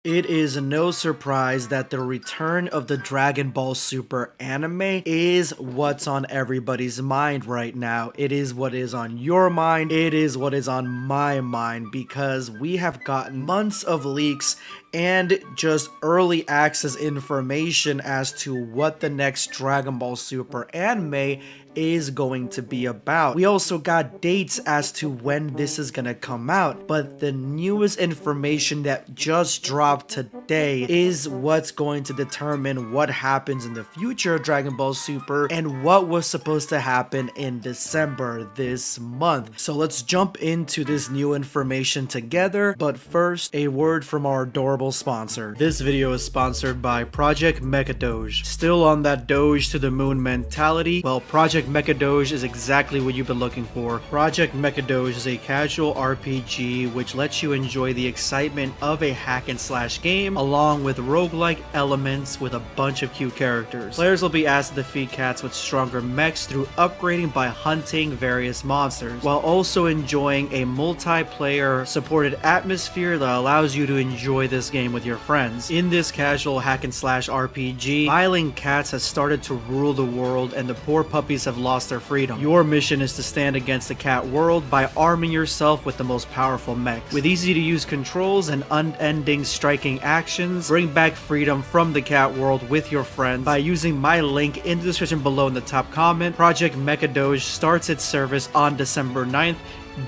It is no surprise that the return of the Dragon Ball Super anime is what's on everybody's mind right now. It is what is on your mind. It is what is on my mind because we have gotten months of leaks and just early access information as to what the next Dragon Ball Super anime is going to be about. We also got dates as to when this is gonna come out, but the newest information that just dropped today is what's going to determine what happens in the future of Dragon Ball Super and what was supposed to happen in December this month. So let's jump into this new information together, but first, a word from our adorable sponsor. This video is sponsored by Project Mechadoge. Still on that Doge to the moon mentality? Well, Project Mechadoge is exactly what you've been looking for. Project Mechadoge is a casual RPG which lets you enjoy the excitement of a hack and slash game along with roguelike elements with a bunch of cute characters. Players will be asked to defeat cats with stronger mechs through upgrading by hunting various monsters, while also enjoying a multiplayer supported atmosphere that allows you to enjoy this game with your friends. In this casual hack and slash RPG, smiling cats has started to rule the world and the poor puppies have lost their freedom. Your mission is to stand against the cat world by arming yourself with the most powerful mechs. With easy to use controls and unending striking actions, bring back freedom from the cat world with your friends by using my link in the description below in the top comment. Project Mechadoge starts its service on December 9th.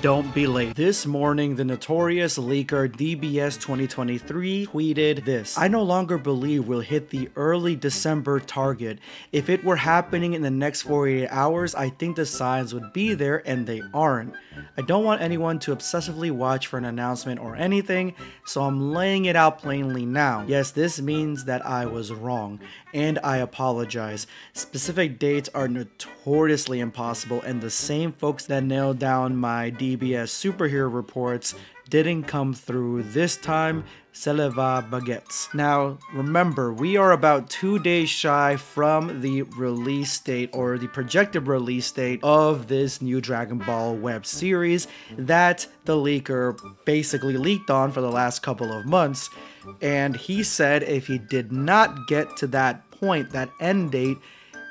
Don't be late. This morning, the notorious leaker DBS 2023 tweeted this: "I no longer believe we'll hit the early December target. If it were happening in the next 48 hours, I think the signs would be there and they aren't. I don't want anyone to obsessively watch for an announcement or anything, so I'm laying it out plainly now. Yes, this means that I was wrong, and I apologize. Specific dates are notoriously impossible, and the same folks that nailed down my DBS superhero reports didn't come through this time. Seleva baguettes." Now, remember, we are about 2 days shy from the release date or the projected release date of this new Dragon Ball web series that the leaker basically leaked on for the last couple of months. And he said if he did not get to that point, that end date,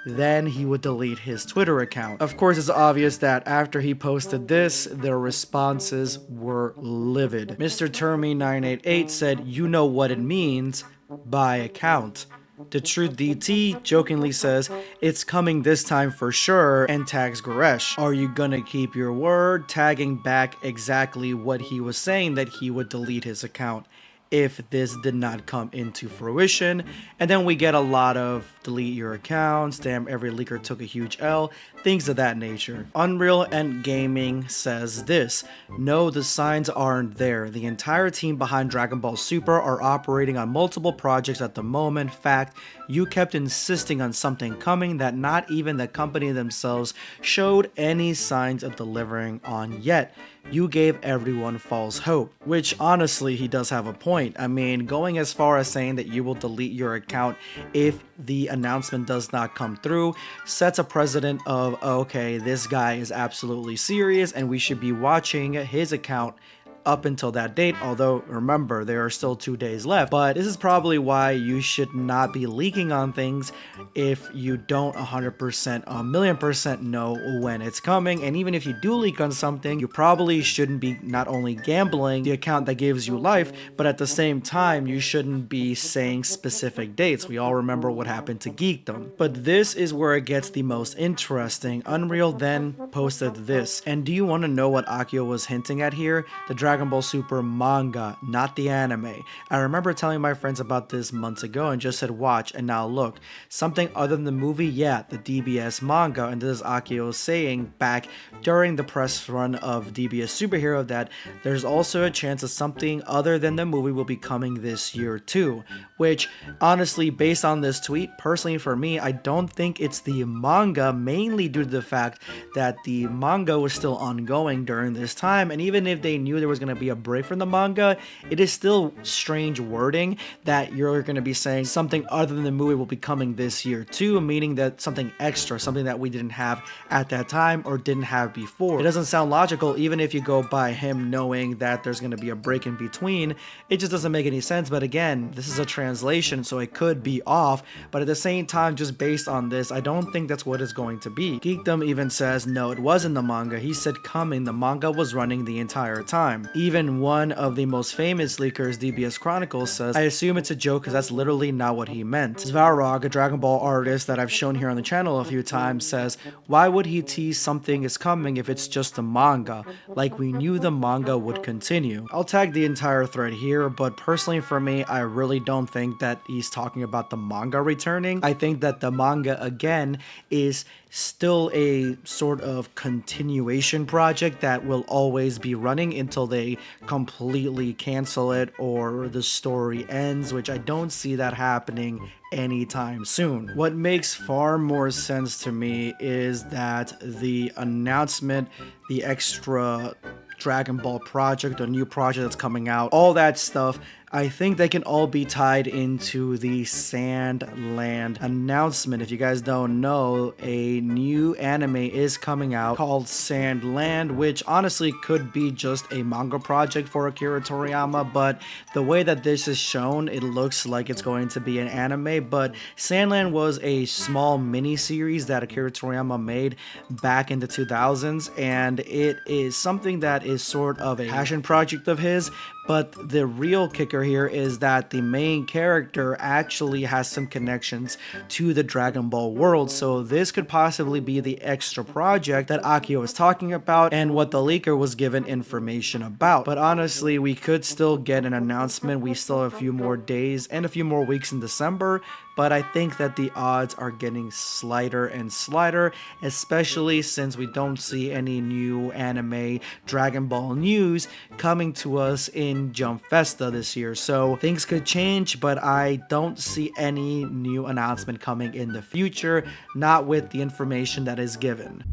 then he would delete his Twitter account. Of course, it's obvious that after he posted this, their responses were livid. Mr. Termy988 said, "You know what it means, buy account." The Truth DT jokingly says, "It's coming this time for sure," and tags Goresh. Are you gonna keep your word? Tagging back exactly what he was saying, that he would delete his account if this did not come into fruition. And then we get a lot of delete your accounts, damn every leaker took a huge L, things of that nature. Unreal and Gaming says this: "No, the signs aren't there. The entire team behind Dragon Ball Super are operating on multiple projects at the moment. Fact, you kept insisting on something coming that not even the company themselves showed any signs of delivering on yet. You gave everyone false hope." Which honestly, he does have a point. I mean, going as far as saying that you will delete your account if the announcement does not come through sets a precedent of, okay, this guy is absolutely serious and we should be watching his account up until that date. Although remember, there are still 2 days left, but this is probably why you should not be leaking on things if you don't 100% a million percent know when it's coming. And even if you do leak on something, you probably shouldn't be not only gambling the account that gives you life, but at the same time you shouldn't be saying specific dates. We all remember what happened to Geekdom. But this is where it gets the most interesting. Unreal then posted this, and do you want to know what Akio was hinting at here? The Dragon Ball Super manga, not the anime. I remember telling my friends about this months ago and just said watch, and now look. Something other than the movie? Yeah, the DBS manga. And this is Akio saying back during the press run of DBS Superhero that there's also a chance that something other than the movie will be coming this year too. Which, honestly, based on this tweet, personally for me, I don't think it's the manga, mainly due to the fact that the manga was still ongoing during this time, and even if they knew there was going to be a break from the manga, it is still strange wording that you're going to be saying something other than the movie will be coming this year too, meaning that something extra, something that we didn't have at that time or didn't have before. It doesn't sound logical, even if you go by him knowing that there's going to be a break in between. It just doesn't make any sense. But again, this is a translation, so it could be off, but at the same time, just based on this, I don't think that's what it's going to be. Geekdom even says no, it wasn't the manga. He said coming, the manga was running the entire time. Even one of the most famous leakers, DBS Chronicles, says, I assume it's a joke because that's literally not what he meant. Svarog, a Dragon Ball artist that I've shown here on the channel a few times, says, why would he tease something is coming if it's just a manga? Like we knew the manga would continue. I'll tag the entire thread here, but personally for me, I really don't think that he's talking about the manga returning. I think that the manga, again, is still a sort of continuation project that will always be running until they completely cancel it or the story ends, which I don't see that happening anytime soon. What makes far more sense to me is that the announcement, the extra Dragon Ball project, a new project that's coming out, all that stuff, I think they can all be tied into the Sandland announcement. If you guys don't know, a new anime is coming out called Sandland, which honestly could be just a manga project for Akira Toriyama, but the way that this is shown, it looks like it's going to be an anime. But Sandland was a small mini-series that Akira Toriyama made back in the 2000s, and it is something that is sort of a passion project of his. But the real kicker here is that the main character actually has some connections to the Dragon Ball world, so this could possibly be the extra project that Akio was talking about and what the leaker was given information about. But honestly, we could still get an announcement. We still have a few more days and a few more weeks in December, but I think that the odds are getting slighter and slighter, especially since we don't see any new anime Dragon Ball news coming to us in Jump Festa this year. So things could change, but I don't see any new announcement coming in the future, not with the information that is given.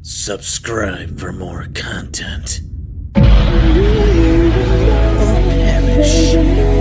Subscribe for more content. Or perish.